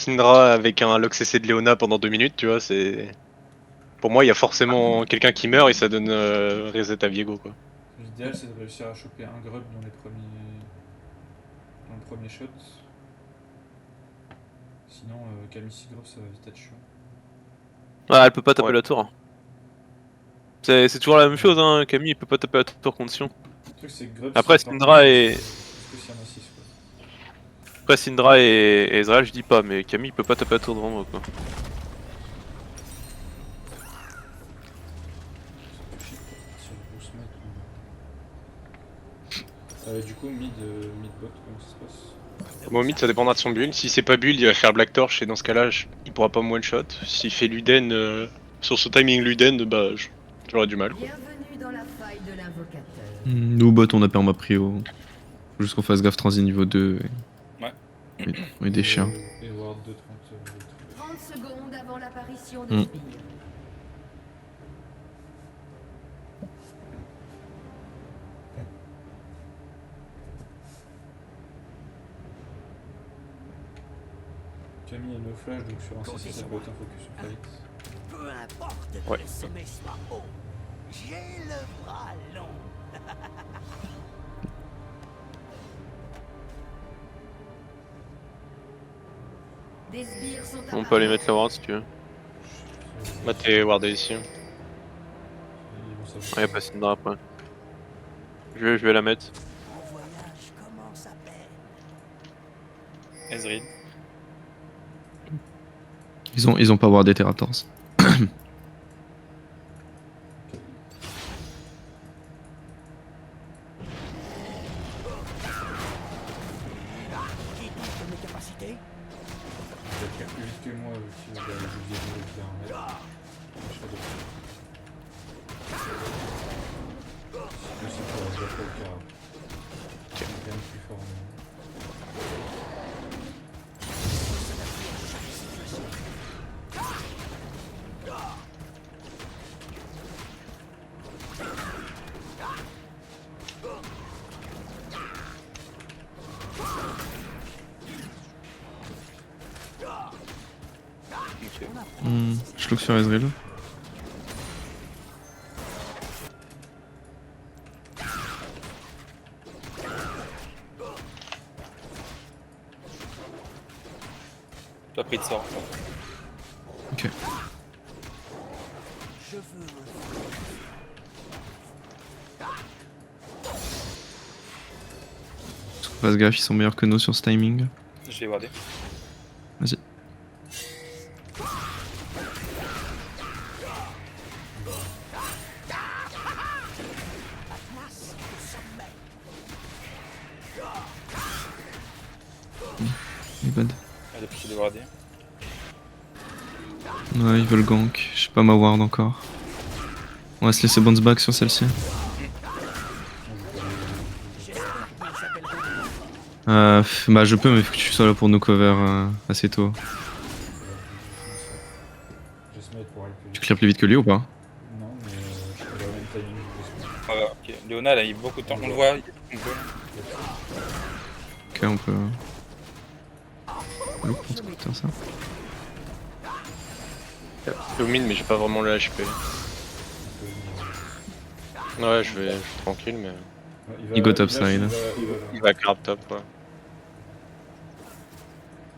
Syndra avec un lock CC de Leona pendant 2 minutes, tu vois, c'est... Pour moi, il y a forcément quelqu'un qui meurt et ça donne reset à Viego, quoi. L'idéal c'est de réussir à choper un grub dans le premier shot. Sinon, Camille Grub ça va vite être chiant. Ah, elle peut pas taper Ouais. la tour. C'est toujours la même Ouais. chose, hein. Camille il peut pas taper la tour contre Sion. Le truc c'est que Grub s'il Après sort un, Syndra et... est-ce que s'il y en a 6 quoi. Après Syndra et Ezreal je dis pas, mais Camille il peut pas taper la tour devant moi quoi. Sur le boost mat ou... du coup, mid-bot, comment ça se passe? Bon, mid, ça dépendra de son build. Si c'est pas build, il va faire Black Torch et dans ce cas-là, il pourra pas me one-shot. S'il fait Luden, sur ce timing Luden, bah, j'aurais du mal, quoi. Bienvenue dans la faille de l'invocateur. Nous, bot, on a perma prio. Faut juste qu'on fasse gaffe transi niveau 2. Ouais. On est des chiens. Et Ward 2, 30 secondes avant l'apparition Mm. de Spire. Camille a no flash, donc sur un CC ça peut être un focus sur fight. Peu importe Ouais. que le sommet soit haut, j'ai le bras long. Des sbires sont On peut aller mettre la ward si tu veux. Bah, t'es wardé ici. Ils vont savoir. Ah, y'a pas Syndra après. Je vais la mettre. Mon voyage commence à peine. Ezreal. Ils ont pas wardé Terrators. Qui doute de mes capacités? Il va faire plus vite que moi vu qu'il a le Viego et qu'il a un raid. Je serai de si possible pour la Zafra au car. C'est quand même plus fort. Je look sur Ezreal. Pas pris de sort. Ok. Je veux Fasse gaffe, ils sont meilleurs que nous sur ce timing. Je vais warder. Vas-y. place au sommet. Il est bad. Elle a plus de warder. Ouais, ils veulent gank. Je sais pas ma ward encore. On va se laisser bounce back sur celle-ci. Bah je peux, mais faut que tu sois là pour nous cover assez tôt. Je vais se mettre pour aller plus Tu vite. clears plus vite que lui ou pas? Non, mais je peux avoir le même timing du boost mat. Ah ouais, ok. Léona, elle a eu beaucoup de temps. On le voit. On peut. Ok, on peut. Look pour scooter ça. Je suis au mid, mais j'ai pas vraiment le HP. Ouais, je vais tranquille, mais... Ouais, Il go va- topside. il va Il va grab top, ouais.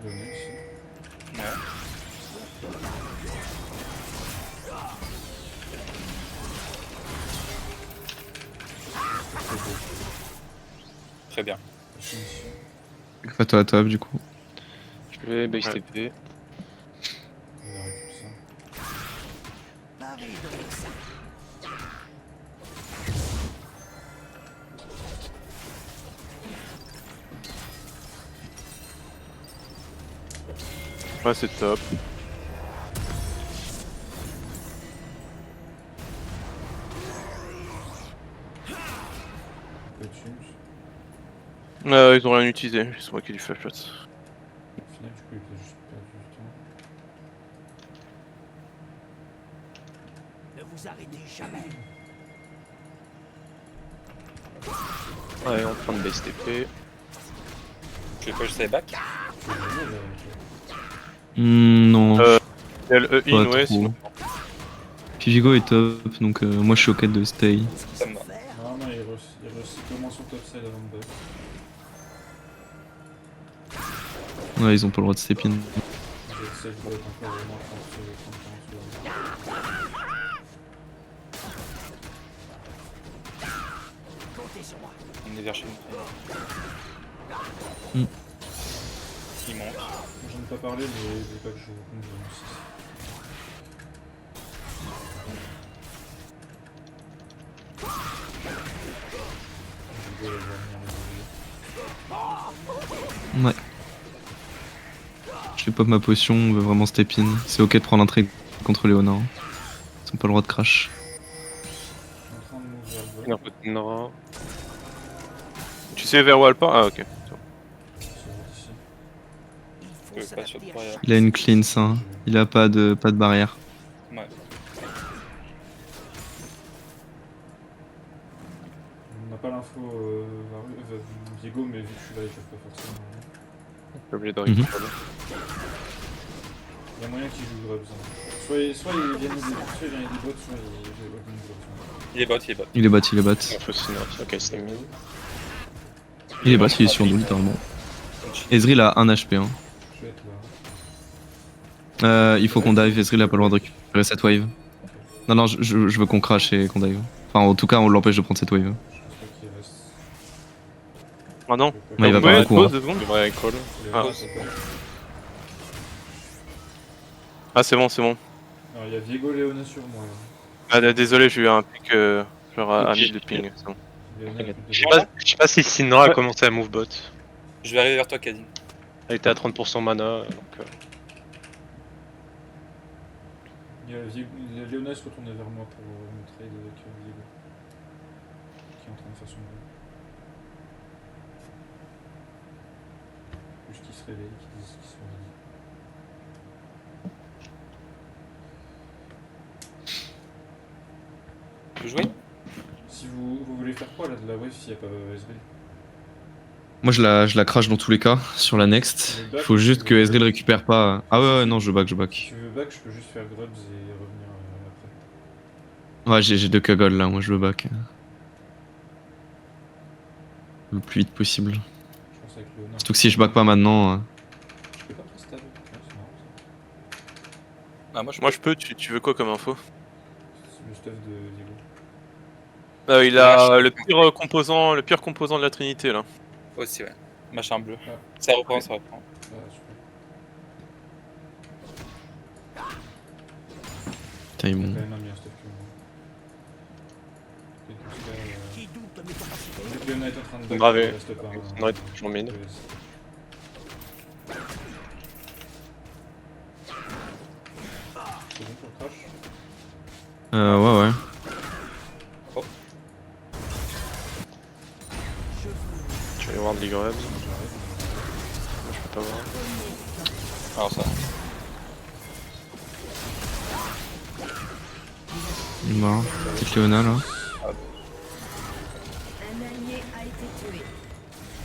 donner ici. Ouais. Très bien. Je suis ici. Fais-toi à top du coup. Je vais base TP. On va récupérer ça. Paris de l'examen. Ouais c'est top. Un peu de chums. Ils ont rien utilisé, c'est moi qui ai du flash shot. Au final, du coup, il peut juste perdre du temps. Ne vous arrêtez jamais. Ouais, en train de base TP. Je vais pas juste aller back. C'est génial, Non, Il y a le pas in, ouais, trop. sinon. Puis Vigo est top, donc moi je suis ok de stay. Ça me va. Non, non, il recycle au moins son topside avant de buff. Ouais, ils ont pas le droit de step in. J'ai essayé de bot encore au moins 30 Comptez sur moi. On est vers chez nous. Hmm. Il monte. J'en ai pas parlé, mais les packs je vous compte aussi. Ouais. Je vais pop ma potion, on veut vraiment step in. C'est ok de prendre un trade contre Léona. Hein. Ils ont pas le droit de crash. Je suis en train de move vers le Il y a un bot. peu de Nora. Tu sais vers où elle part? Ah, ok. C'est bon d'ici. Il faut Pas s'adapter sur à le barrière. Il a une cleanse, hein. Il a pas de barrière. Ouais. On n'a pas l'info Viego, mais vu que je suis là, ils peuvent pas forcément. Je suis obligé de Mhm. récupérer. Il y a moyen qu'ils jouent Grubs. Hein. Soit il vient des bots, soit il joue Grubs. Il est bot, il est bot. Il est bot, il est bot. Il faut Sinra. Ok, c'est mis. Il est bot, il est sur nous littéralement. Ezreal a 1 HP. Hein. Je vais être là. Il faut qu'on dive, Ezreal a pas le droit de récupérer cette wave. Non, non, je veux qu'on crash et qu'on dive. Enfin, en tout cas, on l'empêche de prendre cette wave. Je pense pas qu'il reste. Ah non. Ouais, il va Ouais, faire un coup. pause Hein. 2 secondes. Le vrai call. Ah. Ah. Ah, c'est bon, c'est bon. Alors il y a Viego Léona sur moi là. Ah, désolé, j'ai eu un pic genre à 1000 de ping. c'est bon. Léona, Je plus sais de- je sais pas si Sinra a commencé à move bot. Je vais arriver vers toi, Kadin. Elle était à 30% mana, donc Il y a Léona se retournait vers moi pour me trade avec Viego. Qui est en train de faire son move. Juste qu'il se réveille, qu'il dise qu'ils sont réveillés. Tu veux jouer? Si vous voulez faire quoi là de la wave s'il n'y a pas SB? Moi, je la crash dans tous les cas sur la next. Il faut juste que Ezreal récupère pas. Ah ouais, ouais, non, je back, je Si back. tu veux back, je peux juste faire Grubs et revenir après. Ouais, j'ai 2 Kagol là, moi je veux back. Le plus vite possible. Je pense avec Léona. Surtout que si je back pas maintenant. Je peux pas prestab. Ouais, c'est marrant ça. Ah, moi, je Moi, je peux, tu veux quoi comme info? C'est le stuff de Viego. Il a le pire composant de la Trinité là. aussi, ouais. Machin bleu. Ah. Ça reprend, ça reprend. Ah, super. Putain, ils Il y a m'ont. quand même un meilleur stuff que moi. Et dans ce cas, Qui doute de mes capacités? vu que Léona est en train de back, Gravé. il reste pas un- Sinra est toujours mid. je laisse. C'est bon pour le crash? Ouais, ouais. Je vais aller voir de League Grubs. J'arrive. Je peux pas voir. Alors ça. Il est mort. Petite Léona là. Un allié a été tué.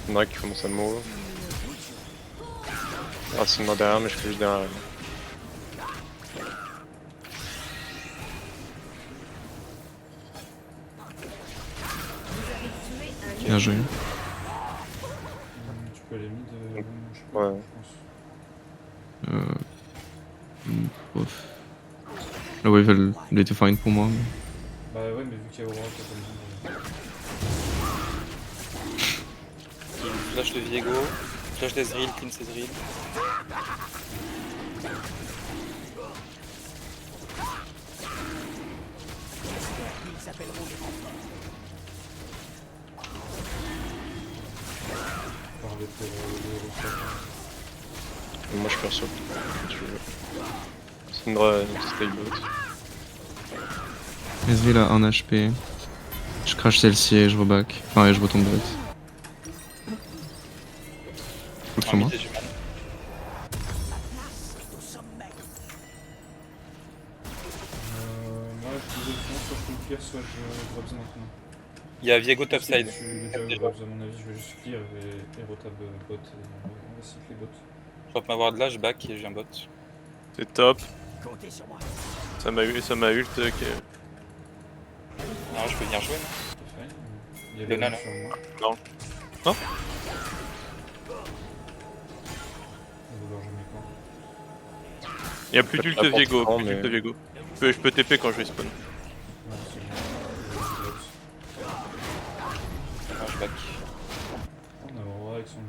Sinra qui commence à move. Ah, Sinra derrière, mais je fais juste derrière elle. Bien joué. Tu peux aller mid, je sais pas, Ouais. je pense. Ouf. La wave elle était fine pour moi. Bah ouais, mais vu qu'il y a Aurora qui a pas le Il flash le Viego. Flash d'Ezreal, clean Ezreal. Ils s'appelleront les renforts. par avec le Eurostep. Moi je peux sur si tu veux. Syndra stay bot. Ezreal a 1 HP. Je crash celle-ci et je reback. Enfin, et je retombe direct. Faut que Un sur moi. mid et du mal. Au sommet. Moi je disais sinon soit je peux le clear, soit je grabs maintenant. Il y a Viego topside. Je suis déjà grabs à mon avis, je vais juste clear et rotab bot. On va cycler bot. Je drop ma ward là, je back et j'ai un bot. C'est top. Comptez sur moi. Ça m'a ult. Ok. Non, je peux venir jouer, non? C'est fine. Il y a Léona, Léona là. sur moi. Non. Non. On va vouloir jouer quand. Y'a plus d'ult de Viego. Important, Plus d'ult de mais- Viego. Je peux TP quand je respawn. Non, c'est bon. Non, je back. On a Aurora avec son.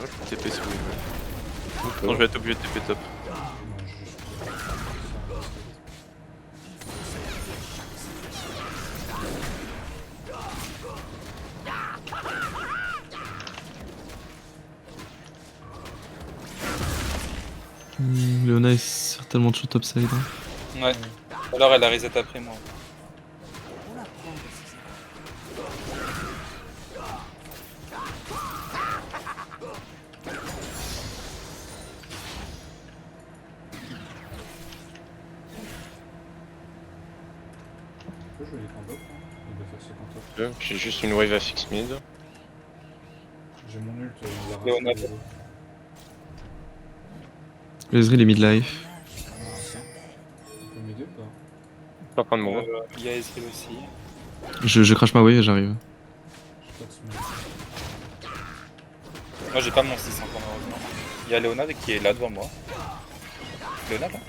Ouais, je peux TP si vous voulez. Non, je vais être obligé de TP top. Non, juste. Léona est certainement toujours topside. Hein. Ouais. Alors elle a reset après moi. On apprend de ses erreurs. On peut jouer les combats, hein. Il doit faire 50 heures. J'ai juste une wave à fixe mid. J'ai mon ult, il a Léona. racheté. Ezreal est midlife. On peut m'aider ou pas? Je suis en train de mourir. Il y a Ezreal aussi. Je crache ma wave et j'arrive. J'ai pas de smoke. Moi j'ai pas mon 6 encore malheureusement. Il y a Léona qui est là devant moi. Léona là?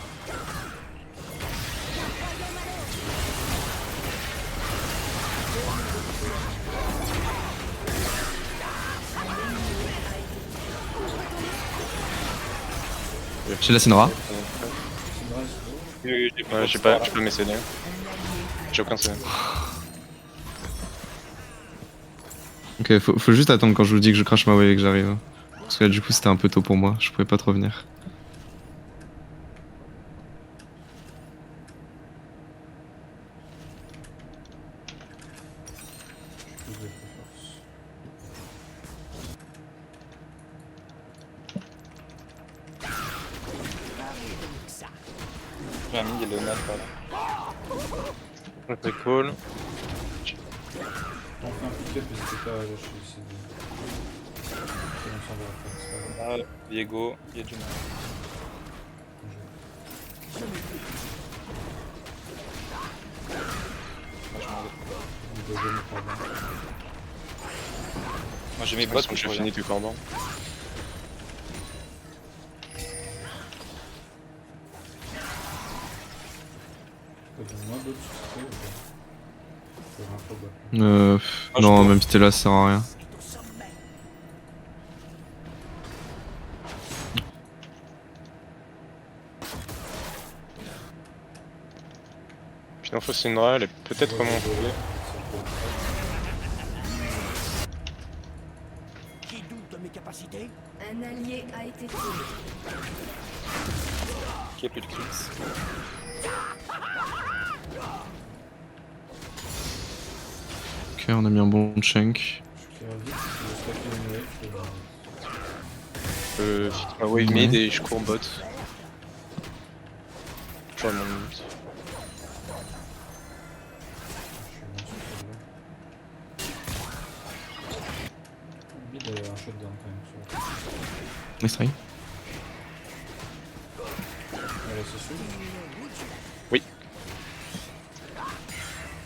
J'ai la Syndra. Syndra est slow. Ouais, j'ai pas mes CD. J'ai aucun CD. Ok, faut juste attendre quand je vous dis que je crache ma wave et que j'arrive. Parce que là, du coup, c'était un peu tôt pour moi. Je pouvais pas te revenir. Je vais faire force. J'ai un mid, il y a Léona par là. C'est cool. On fait un pick up, n'hésitez pas à lâcher le CD. Et on s'en va après, c'est pas grave. Ah, Viego, il y a du monde. Moi je m'en vais. On doit jouer le combats. Moi j'ai mes Bots, bots, j'ai je fini du cordon. T'as besoin d'autres succès ou pas? Faut faire un faux bas. Ah, je Non, peux. même si t'es là, ça sert à rien. Puis l'info Syndra, elle est peut-être remontée. Qui doute de mes capacités? Un allié a été tué. Qui a plus de clicks. Ok, on a mis un bon chunk. Je vais vite, je vais stacker une wave. Je fixe ma wave mid et je cours bot. Je vois mon ult. Mid a un shutdown quand même, tu vois. Nice try. Voilà, c'est sûr.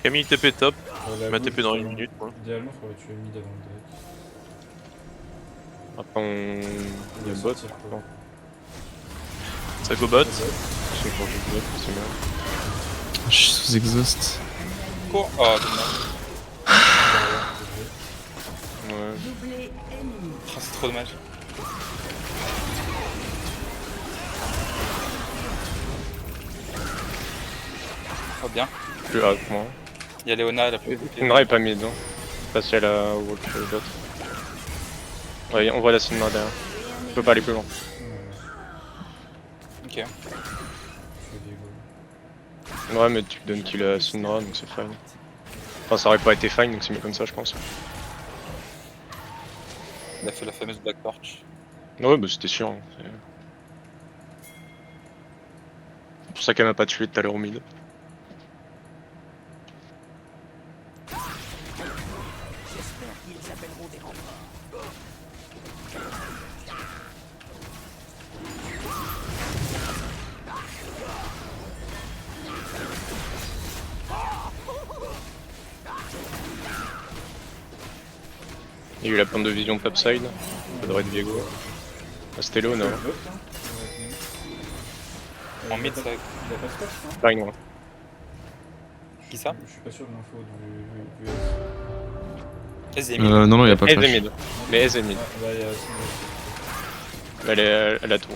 Camille TP top. La m'a gauche, TP dans une idéalement- minute, moi. Idéalement, faudrait tuer mid avant le Drake. Après on... Il y a bot. sortir, quoi. Non, Ça go bot. c'est pour jouer bot, c'est bien. Je suis sous exhaust. Cours. Oh dommage. Ouais. Doublé ennemi. Oh, c'est trop dommage. Oh bien. Plus hard que moi. Il y a Léona, elle a plus de Syndra est pas mid, hein. Parce qu'elle a walk bot. Ouais, on voit la Syndra derrière. On peut pas aller plus loin. Ok. Je fais Diego. Ouais, mais tu donnes kill à Syndra, donc c'est fine. Enfin, ça aurait pas été fine, donc c'est mieux comme ça, je pense. Il a fait la fameuse Black Torch. Ouais, bah c'était sûr. Hein. C'est pour ça qu'elle m'a pas tué tout à l'heure au mid. J'espère qu'ils appelleront des renforts. Il y a eu la plante de vision topside. Ça devrait être Viego. Ah, c'était Léona. Bot, là. En mid, ça. Il a pas de stop, non Pareil, moi. Qui ça? Je suis pas sûr de l'info du S. S est mid. Non, non, y a pas Ez est flash. mid. Mais Ez est mid. Ah, bah, il y a. Elle a tout.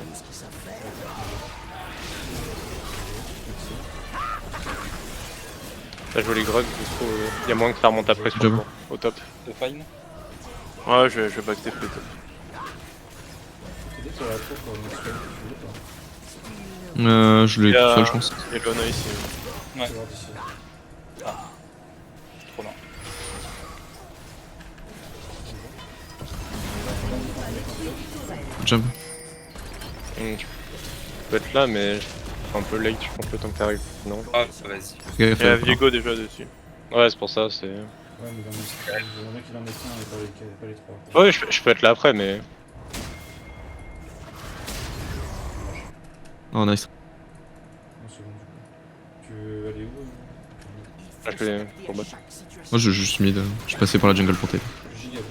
T'as joué les grog, du coup, y a moins que ça remonte après sur le Job. tour, au top. De fine. Ouais, je vais backstep le top. Tu dis que la tour quand on se fait, tu veux pas Je l'ai Il y a- tout seul, je pense. Il y a Leona ici. Ouais. Tu vas voir d'ici. Trop lent. Jump. Tu peux être là, mais un peu late, je pense, le temps que t'arrives. Non. Ah, vas-y. Il Gaffe, y a elle part. Viego déjà dessus. Ouais, c'est pour ça, c'est. Ouais, mais dans le j'aimerais bien qu'il en ait qu'un et pas les trois. Ouais, je peux être là après, mais. Oh, nice. Non, c'est bon, du coup. Tu veux aller où Ah, je vais pour bot. Moi, je juste mid. Je suis passé par la jungle pour t'aider. Giga bien.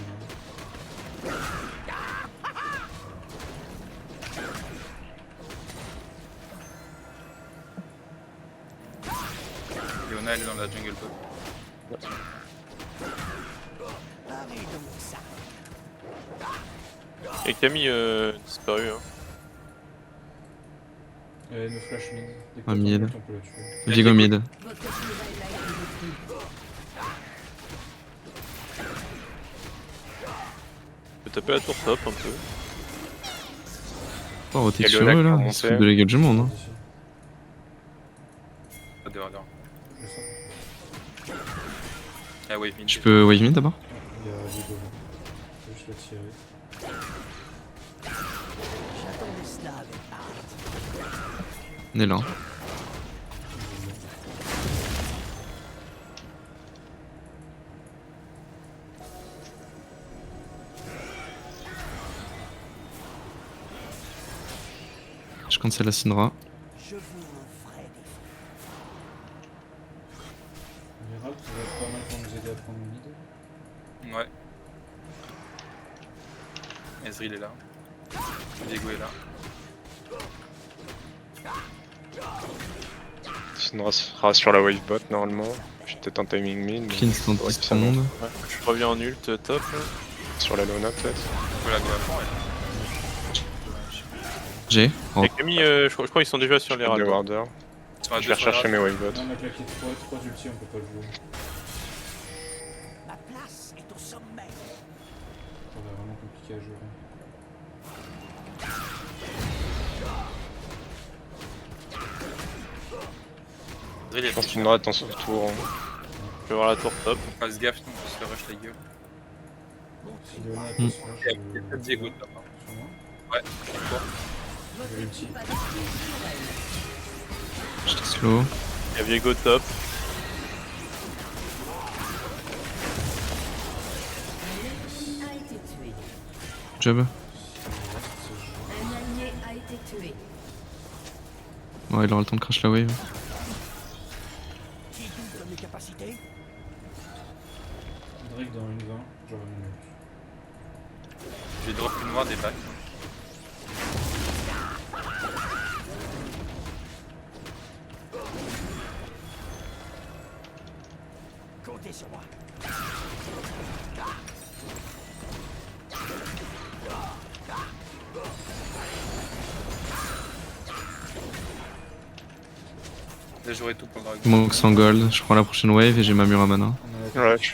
Léona, elle est dans la jungle pop. Paris donc ça. Et Camille disparu. Hein. No flash mid. Dès que Ah, t'as mid. ton ult, on peut la tuer. Viego mid. Votre cheval a été détruit. Je peux taper la tour top un peu. Oh, t'es Y a sur Leona eux qui va là. monter. Ils se foutent de la gueule du monde. Hein. D'ici. Pas dehors, dehors. Je sens. Ah, wave mid. Je peux wave mid d'abord? Il y a Vigo là. Je vais juste la tirer. J'attendais cela avec hâte. On est là. Je cancel la Syndra. Je vous en ferai des Mérald, tu vas être pas mal pour nous aider à prendre le mid. Ouais. Ezreal est là. Diego est là. Sinon, sera sur la wave bot normalement. J'ai peut-être un timing mid. mais Clean stand faudrait que ça monde. monte. Je reviens en ult top. Là. Sur la Leona peut-être. Voilà, go à fond, elle. J'ai. Oh. Et Camille, je crois qu'ils sont déjà sur les Le rails. warder. Ils sont à Je deux vais sur la rechercher mes race. wave bots. Là, on a claqué 3 ultis, on peut pas le jouer. Ma place est au sommet. Ça va vraiment compliqué à jouer. Ezreal est Je pense qu'il nous rate en ce tour. Je vais voir la tour top. Fasse gaffe, non, on se fait rush la gueule. Si Léona a Hmm. pas ce flash, Il y a peut-être Diego top. Hein. sur moi. Ouais, sur toi. J'ai ulti. J'étais slow. Il y a Viego top. A été tué. Job. Un allié a été tué. Ouais, il aura le temps de crash la wave. Qui doute de mes capacités? Drake dans une 20, j'aurais mon ult. J'ai drop une noire des packs. Comptez sur moi. Là, j'aurai tout pour le dragon. Il manque 100 gold. Je prends la prochaine wave et j'ai ma mur à mana. On a Ouais, je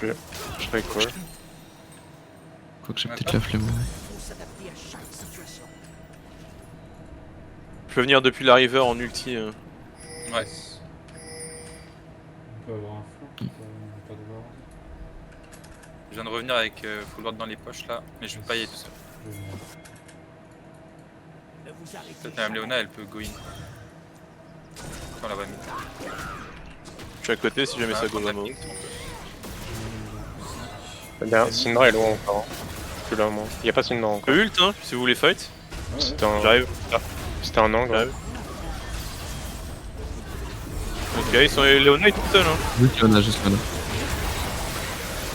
serais cool. Quoique j'ai Ouais, peut-être pas. la flemme. Faut s'adapter à chaque situation. Je peux venir depuis la river en ulti. Ouais. On peut avoir un flanc, on peut pas de ward. Je viens de revenir avec full ward dans les poches là, mais je vais pas y aller tout seul. Je vais venir. Ne vous arrêtez Peut-être Madame jamais. Léona, elle peut go in. On la voit mid. Je suis à côté si jamais ça go vraiment. Bien, Syndra est loin encore. Plus là, moi. Y a pas Syndra Je encore. peux ult hein, si vous voulez fight. Ouais, ouais. J'arrive. C'était un angle. J'arrive. Ok, ils sont Léona est tout seul hein. Juste Leona, juste Leona.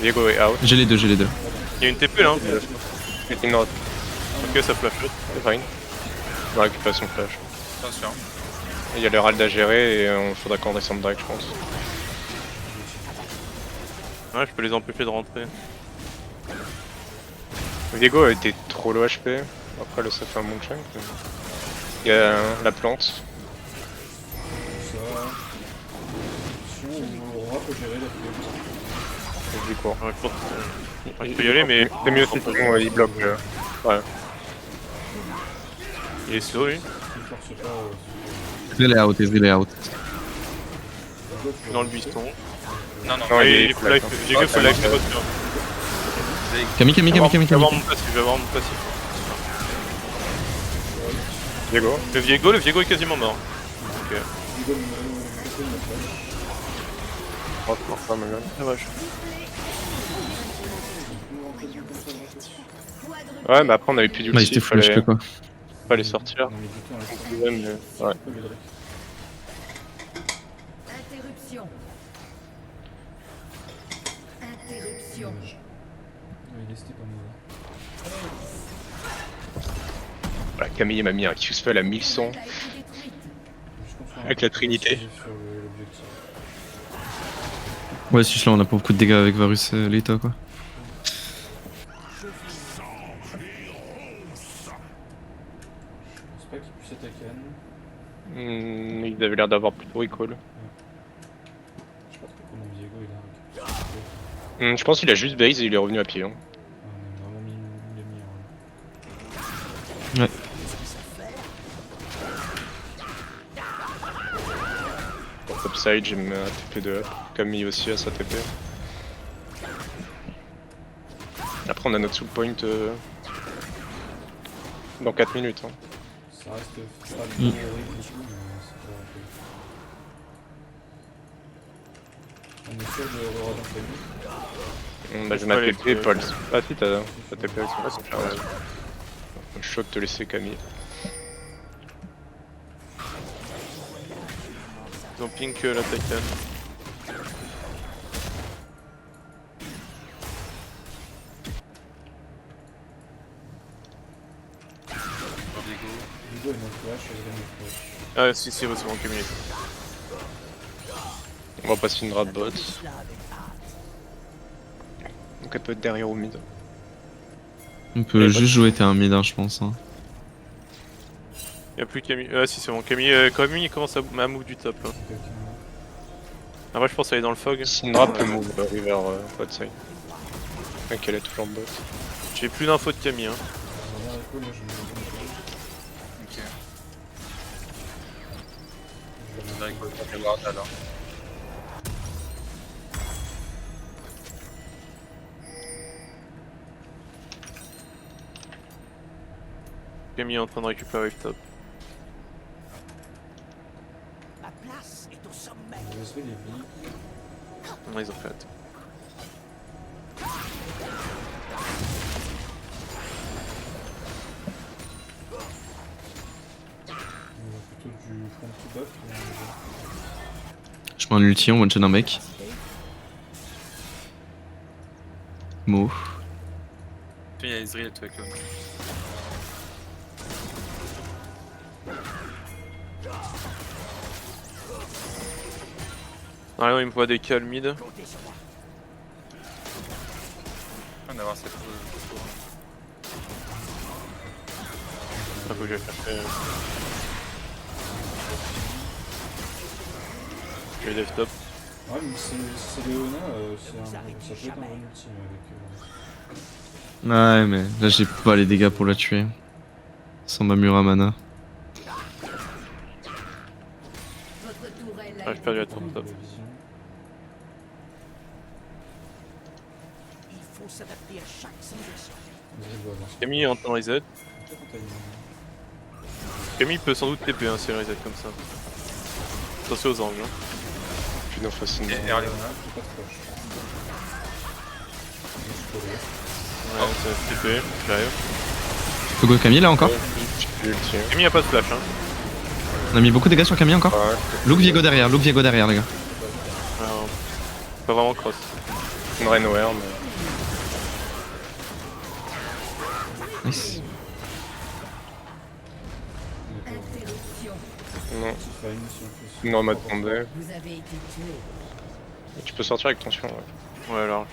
Viego est out. J'ai les deux, j'ai les deux. Il y a une TP là. C'est une droite. Ok, ça flash. C'est fine. On va récupérer son flash. Attention. Il y a l'Herald à gérer et on faudra qu'on descende direct, je pense. Ouais, je peux les empêcher de rentrer. Viego a été trop low HP. Après, là, ça fait un bon chunk. Mais... il y a la plante. Ça. Si on aura peut gérer la fiole. Du coup. Ouais, je peux y aller, mais. C'est mieux si il bloque. Ouais. Il est slow lui. Il force pas. Ezreal est out, Ezreal est out. Dans le buisson. Non, non. Non, Ah, il il est est full life. J'ai que full life les bots. Camille, Camille, Camille, Camille, Je vais Camille. avoir mon passif, je vais avoir mon passif. Viego. Le Viego est quasiment mort. Ok. Oh, pas mal. Ah vache. Ouais, mais après, on avait plus Bah, il d'ulti. était full HP quoi. Fallait sortir. On a mis du temps à le faire. Ouais, mais... ouais. Pas le Drake. Interruption. Interruption. Ouais, il est c'était pas mauvais. Voilà, Camille m'a mis un Q-spell à 1100. A été détruite. Juste qu'on soit un Avec peu la Trinité. précis sur l'objectif. Ouais, si là on a pas beaucoup de dégâts avec Varus l'état quoi. Je pense pas qu'il puisse attaquer Anne. Il avait l'air d'avoir plutôt recall. Je sais pas trop comment Viego il a récupéré. Je pense qu'il a juste base et il est revenu à pied. Hein. On a vraiment mis une demi-heure. Topside, j'ai mis un TP de up. Camille aussi a sa TP. Après, on a notre soul point dans 4 minutes. Hein. Ça reste pas horrible du coup, mais c'est pas un peu. On est sûr de l'aura dans sa vie. Bah, j'ai ma TP, Paul. Ah si, t'as TP avec son Je suis chaud de te laisser Camille. Ils ont pink la Taken. Viego il m'a flash, je vais me flash. Ah si, c'est bon Camille. On va passer une rate bot. Donc elle peut être derrière au mid. On peut Et juste jouer un mid hein, je pense. Hein. Y'a plus Camille. Ah si, c'est bon. Camille commence à move du top là. Quelqu'un là. Ah, moi je pense aller dans le fog. Syndra peut move vers bot side. Ok, elle est toujours bot. J'ai plus d'infos de Camille. Hein. On va bien recall, moi je me Ok. mets. Drake, on va voir alors. Camille est en train de récupérer le top. Ma place est au sommet. On va laisser les billes. Non, ils ont fait. On va plutôt du front to back. Je mets un ulti, on one shot un mec. Mo. Il y a Ezreal toi avec le. Ah non, il me voit des calmes mid. On va voir cette. Ah, faut que j'aille chercher. Je vais dev top. Ouais, mais si c'est Léona, ça peut être un bon ultime avec. Ouais mais là j'ai pas les dégâts pour la tuer. Sans ma Muramana. Votre tourelle Ah, a j'ai perdu la été tour La top. vision. Il faut s'adapter à chaque situation. Ezreal doit avancer. Camille est en temps reset. Peut-être qu'on t'a mis. Camille peut sans doute TP hein, si elle reset comme ça. Attention aux angles. Hein. Puis non, face Syndra. Et Erleona. J'ai pas de flash. Je suis collé. Ouais, c'est TP, j'arrive. Faut go Camille là encore. J'ai ulti. Camille a pas de flash hein. On a mis beaucoup de dégâts sur Camille encore. Ouais, Look Viego derrière les gars. Alors, pas vraiment cross. Syndra nowhere, mais... Nice. Interruption. Non, Petit fine si on peut. non, m'attendais. Vous avez été tué. Tu peux sortir avec tension, ouais. Ouais, alors.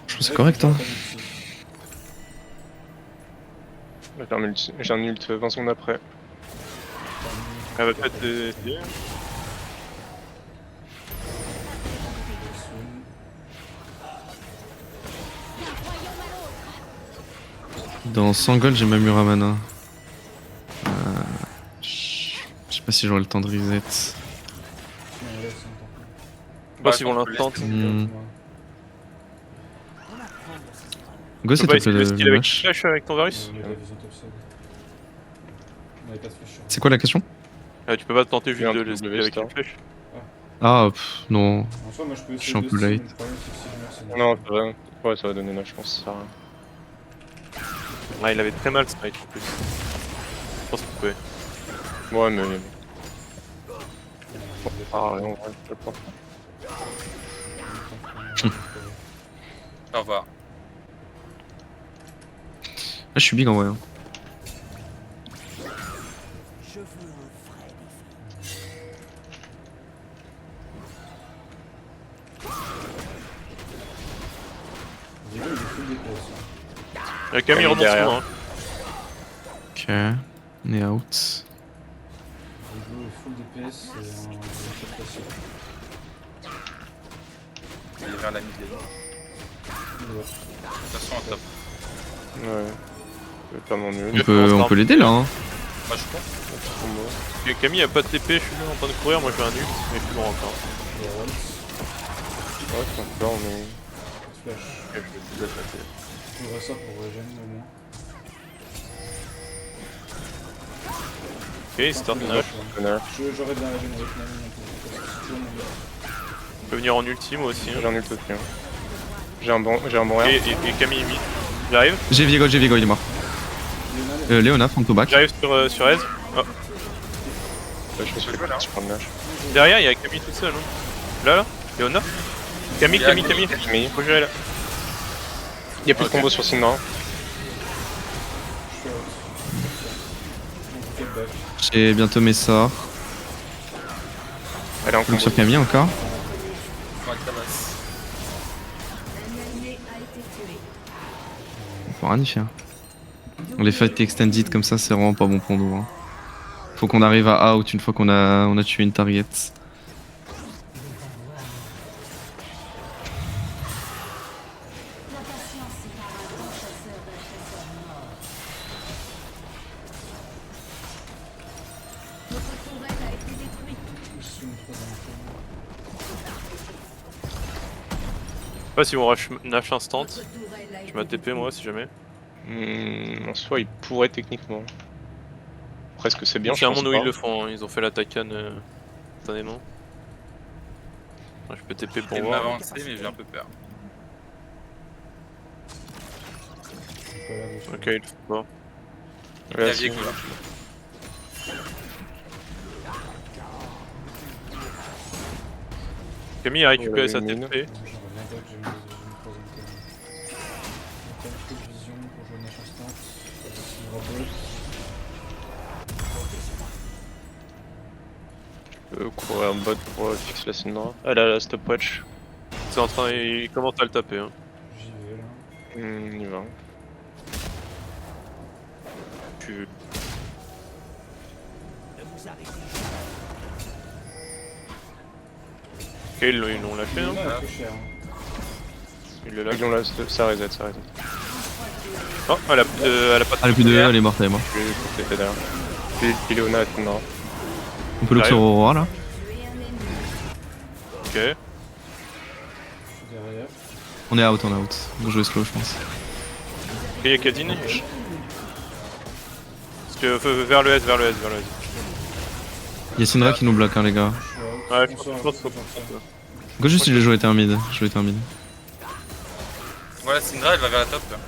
Je trouve c'est correct, hein. J'ai un ult 20 secondes après. Elle va peut-être essayer. Dans 100 gold, j'ai même Muramana. Je sais pas si j'aurai le temps de reset. Bah, si on l'instant. Hmm. Tu Go, peux s'il pas te essayer plaît, de skill le avec match. flash avec ton Varus? C'est quoi la question? Tu peux pas te tenter juste un de truc le skill W avec star. une flèche? Ah, pff, non. En soi, moi je peux Je suis un essayer peu de late. mais le problème c'est que si je meurs, c'est Non, c'est vrai. Ouais, ça va donner 9, je pense. Ça sert à rien. Ah, il avait très mal smite en plus. Je pense qu'on pouvait. Ouais, mais. Ah, non, ouais, je sais pas. Au revoir. Ah, je suis big en vrai. Hein. Je veux un vrai défi. Diego, il est full DPS. La Camille Camille remonte derrière. souvent. Hein. Ok, on est out. Diego est full DPS et un infiltration. Il est vers la mid lane. Il doit. De toute façon, en top. Ouais. Je vais faire mon ult. On peut l'aider là. Hein. Moi, je pense. Parce que Camille a pas de TP, je suis là en train de courir, moi j'ai un ult, mais je suis mort encore. Il y a Waltz, Ouais, c'est encore, mais. pas de flash. Ok, je vais te laisser passer. Je voudrais ça pour regen au moins. Ok, start Par contre, Nash. Connard. J'aurais bien regen avec Nami un peu. Parce que c'est toujours mon gars. Je peux venir en ulti moi aussi. J'ai Hein. un ult aussi. Hein. J'ai un bon Et, R. et Camille mid. J'arrive, J'ai Viego, il est mort. Léona, Franco back. j'arrive sur Ez. Oh. Ouais, je me suis fait je prends le Nash. Derrière, il y a Camille toute seule. Hein. Là, Léona. Camille. Mais Faut gérer là. y'a plus de Ok. combo sur Syndra. Je suis out. Mon back. J'ai bientôt mes sorts. Elle est en Donc combo. sur Camille encore. Ouais, tabasse. Un allié a été tué. On peut rien y faire. Les fights extended comme ça, c'est vraiment pas bon pour nous. Hein. Faut qu'on arrive à out une fois qu'on a tué une target. Votre tourelle a été détruite. Je suis une troisième Je sais pas si on rush Nash instant. Votre tourelle a Je été m'a TP moi si jamais. En soi, il pourrait techniquement. Presque c'est bien, C'est un je pense monde où pas. ils le font, hein. Ils ont fait la Takan instantanément. Ouais, je peux TP pour Il voir. m'avancer, mais j'ai un peu peur. Ok, il le fait pas. Il y a Ouais, Viego là. Camille a récupéré Ouais, sa une mine. TP. J'aimerais bien back, j'ai une troisième canne. Donc, un peu de vision pour jouer Nash instant. Ça va se courir en bot pour fixer la Syndra. Elle a la stopwatch. C'est en train, il commence à le taper. Hein. J'y vais là. On y va. Tu... Ne vous arrêtez Ok, ils l'ont lâché. Hein. Léona est peu cher. Il le lâche. Ils ont là, ça reset. Oh, elle a pas Ah, elle est plus de elle est morte, elle est morte. Je vais compléter derrière. Puis Léona à Syndra. On peut look sur Aurora là. Ok. Je suis derrière. On est out. On va jouer slow, je pense. Ok, il y a Kadine. Parce que vers le S. Y'a Syndra qui nous bloque, hein, les gars. Je suis out. Ouais, je On pense sort, qu'il faut on sort. Go juste, il a joué un mid. Voilà, Syndra, elle va vers la top là.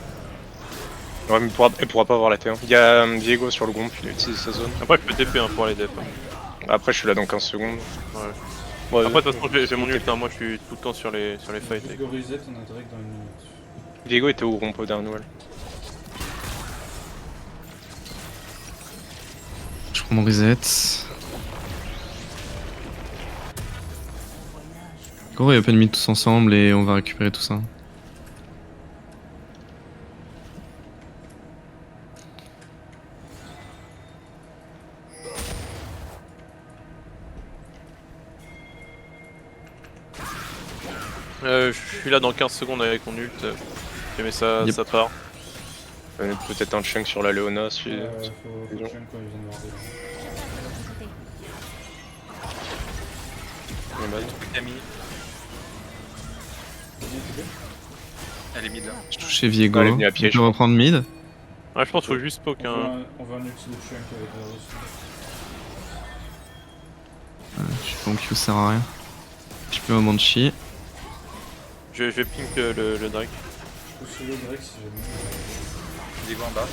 Ouais, mais elle pourra pas avoir la T1. Il y a Diego sur le gomp, il utilise sa zone. Après, je peux TP hein, pour les def. Hein. Après, je suis là dans 15 secondes. Ouais. Ouais, Après, de toute façon, j'ai mon ult. Hein. Moi, je suis tout le temps sur les fights. Vigo reset, on a direct dans une minute. Diego était au gomp derrière Noël. prends mon reset. Go et open mid tous ensemble et on va récupérer tout ça. Je suis là dans 15 secondes avec mon ult. Mais ça, Yep. ça part. Peut-être un chunk sur la Léona si. Faut que chunk quand ils viennent voir déjà. Dommage. Camille, Vas-y, TP. elle est mid là. Je touche chez Viego. Ouais, elle est venue à pied, On je peut reprendre mid. Ouais, je pense qu'il faut juste poke On veut un ulti de chunk avec la reçu. Je suis bon Q sert à rien. Je peux un Banshee. Je vais pink le Drake. Je peux solo Drake si jamais. Diego en bas.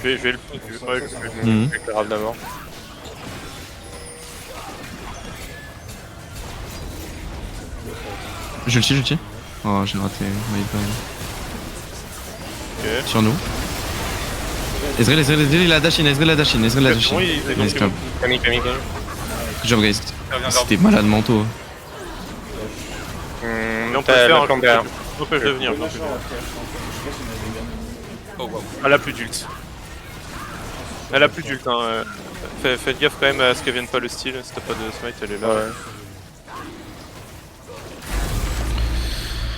Je vais le pink. Ouais, je vais Mhm. Grave d'abord. Je le tue. Oh, j'ai raté. Ouais, pas... Ok. Sur nous. Ezreal, il a dash in, Ezreal a dash in. Bon, il est Nice job. Camille. Good job, guys. Elle revient vers C'était malade manteau. Mais on peut T'as le faire. la plante derrière. On peut le venir. Je sais pas si on a des gars. vous. Oh wow. Elle a plus d'ult. Elle a plus d'ult. Hein. Faites gaffe quand même à ce qu'elle vienne pas le style. Si t'as pas de smite, elle est là. Ouais.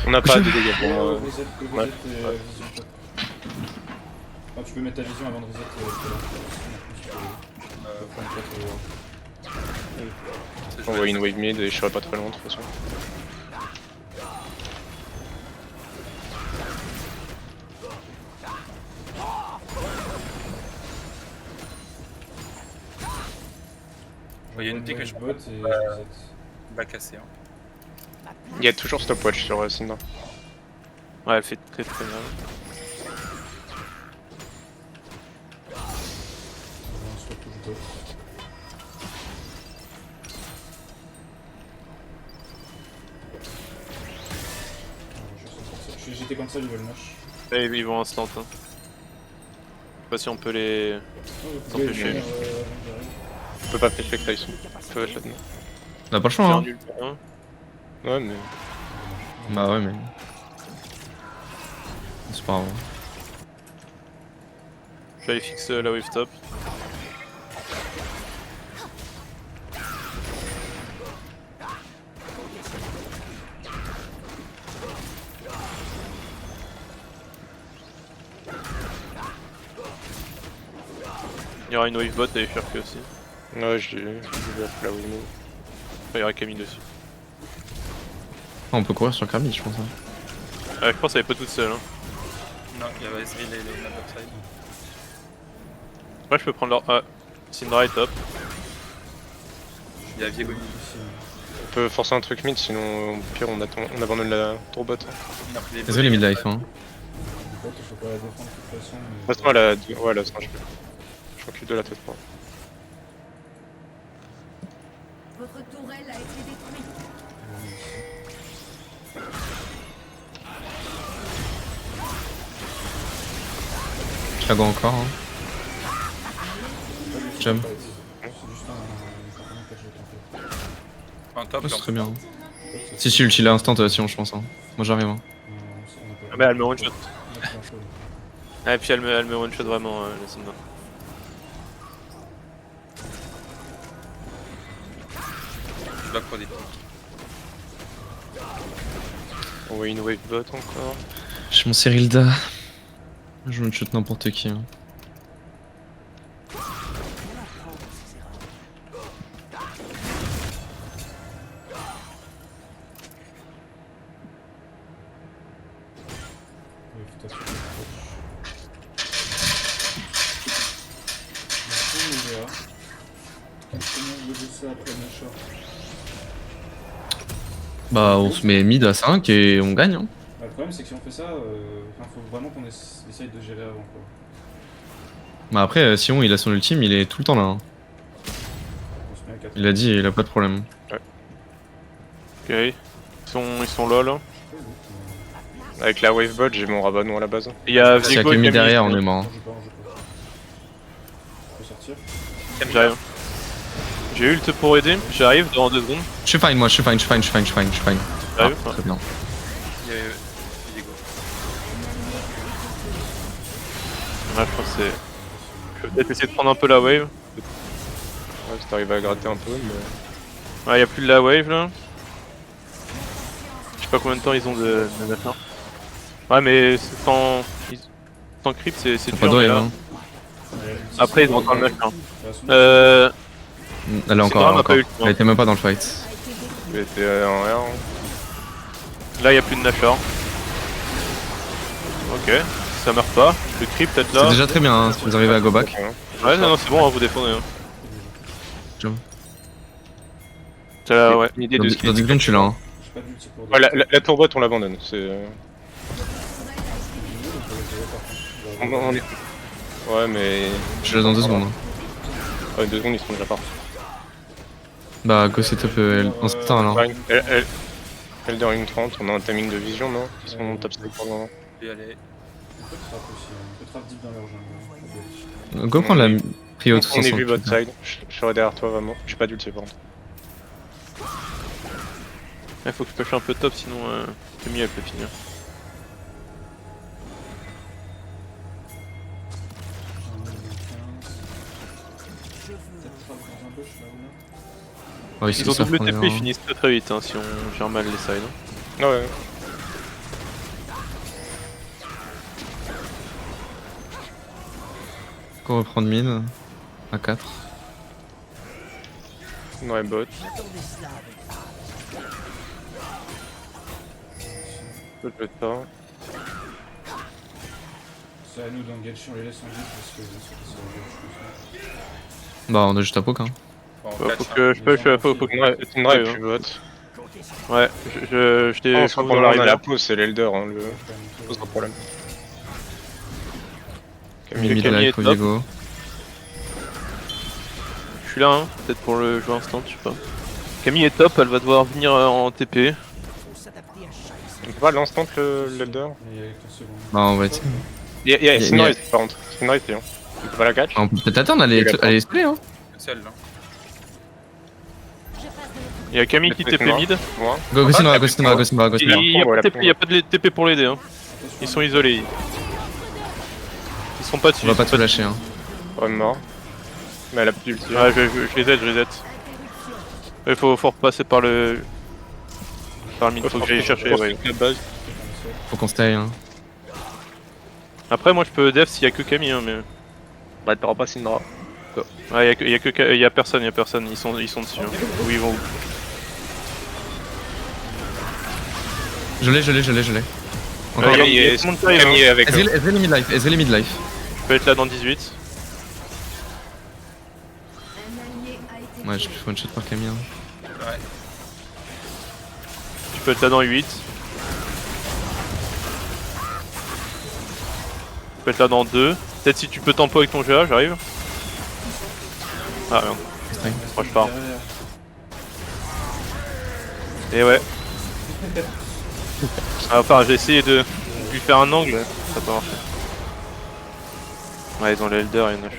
On n'a pas de dégâts pour moi. Reset et vision top. Ah, tu peux mettre ta vision avant de reset. On voit une wave mid et je serai pas très loin de toute façon. Il y a une pique que je bot et reset. bas cassé. Hein. Il y a toujours stopwatch sur Syndra. Ouais, elle fait très très bien. On se retouche bot. J'étais comme ça, level Nash. Et ils vont instant. Hein. Je sais pas si on peut les. Empêcher. On peut pas fetch avec Tyson. On peut être là-dedans. On a pas le choix, faire hein. nul. Hein. Ouais, mais. Bah ouais, mais. C'est pas grave. Je vais aller fixer la wave top. Il y aura une wave bot et Furk aussi. Ouais, j'ai vu la wave mid. Enfin, il y aura Camille dessus. Ah, on peut courir sur Camille, je pense. Hein. Je pense qu'elle est pas toute seule. Hein. Non, il y a Ezreal et Léona topside. Ouais, je peux prendre leur. Ah, Syndra est top. Il y a Viego. On peut forcer un truc mid, sinon au pire on abandonne la tour bot. Il a pris les Ezreal est mid-life, hein. Bot, on peut pas la défendre de toute façon. De toute façon, elle a 5 je m'occupe de la tête pour. Votre tourelle a été détruite. Je la go encore, hein. J'aime. C'est juste un comportement que je vais tenter. En top. Ouais, c'est en très bien. top. Si, si, ulti là, instant, si on, je pense. Hein. Moi j'arrive. Hein. On a pas- Ah, bah elle me one shot. on a fait un peu. Ah, et puis elle me one shot vraiment, la Syndra. Je bloque pour des piques. On voit une wave bot encore. J'ai mon Cyrilda. Je me shoot n'importe qui. Hein. Oui, tout à fait. Merci les gars. Comment je veux ça après Nacha? Bah, on se met mid à 5 et on gagne. Hein. Bah, le problème c'est que si on fait ça, faut vraiment qu'on essaye de gérer avant quoi. Bah, après, Sion il a son ultime, il est tout le temps là. Hein. On se met à 4. Il a dit, il a pas de problème. Ok. Ils sont lol. Hein. Avec la wave bot, j'ai mon rabat à la base. Il y a S'il y a Viego et Camille Camille. derrière, on est mort. On joue pas, on joue pas. sortir. J'arrive. J'ai ult pour aider, j'arrive dans 2 secondes. Je suis fine, moi, je suis fine. J'arrive. Ah, très bien. Il y a Diego. Ouais, je pense que c'est. Je vais peut-être essayer de prendre un peu la wave. Ouais, si t'arrives à gratter un peu, mais. Ouais, y'a plus de la wave là. Je sais pas combien de temps ils ont de maintenant. Ouais, mais sans creep, c'est Pas dur. de mais wave, là. hein. Après, ils ont encore le machin. Elle est C'est encore. grave, on a pas eu le Elle était même pas dans le fight. Il était en R. Là, y'a plus de Nashor. Ok, ça meurt pas. Le creep peut-être là. C'est déjà très bien hein, si vous arrivez à go back. Ouais, non, c'est bon, hein, vous défendez. Hein. J'avoue. T'as la- ouais. Une idée Dans de dans du green, je suis là. Hein. J'ai pas d'ulti pour Ouais, la tour bot, on l'abandonne. C'est. On est. Ouais, mais. Je suis là dans 2 secondes. Hein. Ouais, 2 secondes, ils sont déjà partis. Bah, go setup instant alors. Ouais, Eldering 30, on a un timing de vision, non? Ils sont top 5 pour le moment. Je vais aller. On peut trap aussi, on peut trap deep dans leur jungle. Go prendre la prio tout On est ensemble. vu votre side, je serai derrière toi vraiment. J'ai pas d'ulti par contre. Il faut que je push un peu top, sinon Camille elle peut finir. Ouais, Ils ont double TP, ils finissent très très vite hein, si on gère mal les sides. Hein. Ah ouais. On reprend mine. À 4. Dans les bots. Je le fais ça. C'est à nous d'engage, on les laisse en vide parce que c'est engage. Bah, on a juste à poke. Hein. Bon, Ouais, 4, faut que je push, faut que Tindra et ouais, puis bot. Ouais, je t'ai. On je sera vous pour en le moment arrive à là. la pause, c'est l'Elder, hein, le. Pose pas de problème. Mid Camille life est au top. Viego. Je suis là, hein, peut-être pour le jouer instant, je sais pas. Camille est top, elle va devoir venir en TP. On peut pas l'instant l'Elder? Mais il y a 15 secondes. Bah, on va être. Il y a Il y a- Syndra par contre. Syndra est payant. On peut pas la catch? On peut peut-être attendre, elle est spray hein. seul là. Il y a Camille qui TP mid. Moi. Go Syndra, go Syndra, go Syndra, go Il Syndra. y a voilà, pas de TP, il y a pas de TP pour l'aider. Hein. Ils sont isolés. Ils sont pas dessus. On va ils pas sont tout lâcher hein. Ouais, mort. Mais elle a plus d'ulti. Ouais, je les aide, je les aide. Il faut repasser par le. Par le mid, faut que j'aille chercher. Ouais. La base. Faut qu'on stay hein. Après, moi je peux def s'il y a que Camille, hein, mais. Bah, t'auras pas Syndra. Ouais, y a personne, ils sont dessus. Hein. Où ils vont où? Je l'ai. Encore Ouais, un. il y a tout le monde qui arrive, Camille hein. est avec eux. Ezreal est mid life, Ezreal est mid life. Je peux être là dans 18. Ouais, je suis one shot par Camille. Hein. Tu peux être là dans 8. Tu peux être là dans 2. Peut-être si tu peux tempo avec ton GA, j'arrive. Ah merde. Extrême. Moi je pars. Derrière. Et ouais. Ah, enfin, j'ai essayé de lui faire un angle, ça a pas marché. Ouais, ils ont l'Elder et Nash.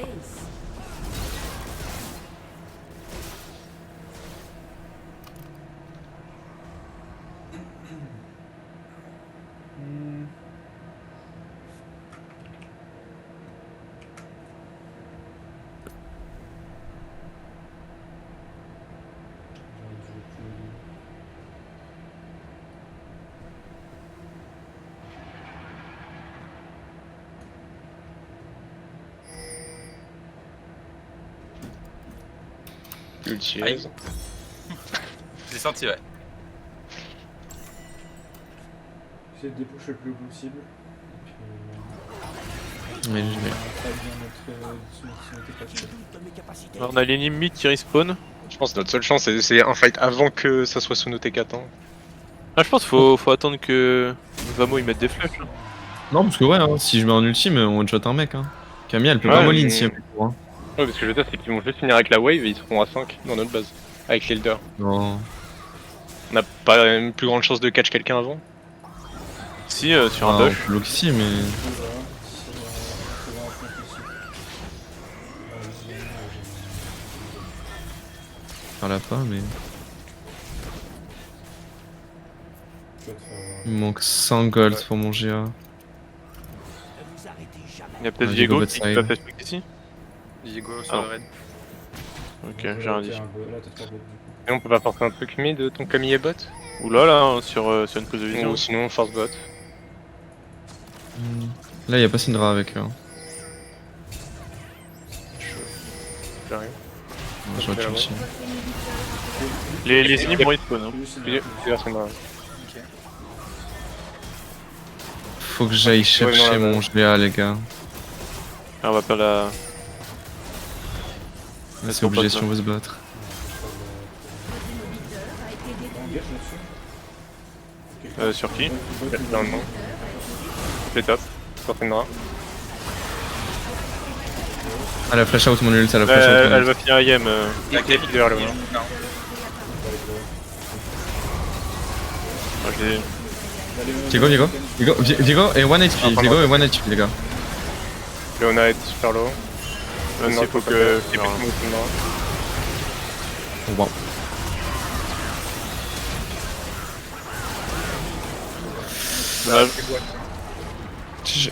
Ulti. Aïe. J'ai senti, ouais. J'essaie de dépush le plus possible. Et puis, Mais je on vais. va très bien notre catch. Alors, on a l'ennemi mid qui respawn. Je pense que notre seule chance c'est un fight avant que ça soit sous nos T4 ans. Ah, je pense qu'il faut attendre que Vamo il mette des flèches. Hein. Non, parce que ouais, hein, si je mets un ultime, on one shot un mec. Hein. Camille, elle peut Ouais, pas molline mais- si elle met pour, hein. Ouais, parce que je veux dire, c'est qu'ils vont juste finir avec la wave et ils seront à 5 dans notre base. Avec l'Elder. Non. On n'a pas une plus grande chance de catch quelqu'un avant? Si, sur Ah, un on dash. peut bloquer ici, mais. Voilà, c'est bon, on peut ici. faire la pas, mais Tu vas te faire. il me manque 100 gold pour mon GA. Ne vous arrêtez jamais. Il y a peut-être Ouais, Diego Diego qui bot peut side. flashback ici. Diego sur le raid. Ok, Là, j'ai rien dit. Là, t'as 3 bots du coup. Et on peut pas forcer un truc mid de ton Camille et bot? Oula là, hein, sur une prise de vision. Ou sinon force bot. Là, il y a pas Syndra avec eux. Hein. J'arrive. J'aurais dû le tuer. Les inhibs vont être spawn. Hein. Plusieurs c'est marrant. Ok. Faut que j'aille chercher ouais, mon GA, les gars. Ah, on va pas la. C'est Son obligé pote, si là. on veut se battre. Sur qui? Non, non. C'est top. Forcément. Ah, la flash out mon ult, la flash out mon Elle ult. va finir IM. Il est leader là. Non. Moi, je l'ai- Diego et 1 HP, Diego et 1 HP les gars. Léona est super low. Aussi, Non, faut pas que. faire. qu'il y ait un- Wow. Dommage. Je-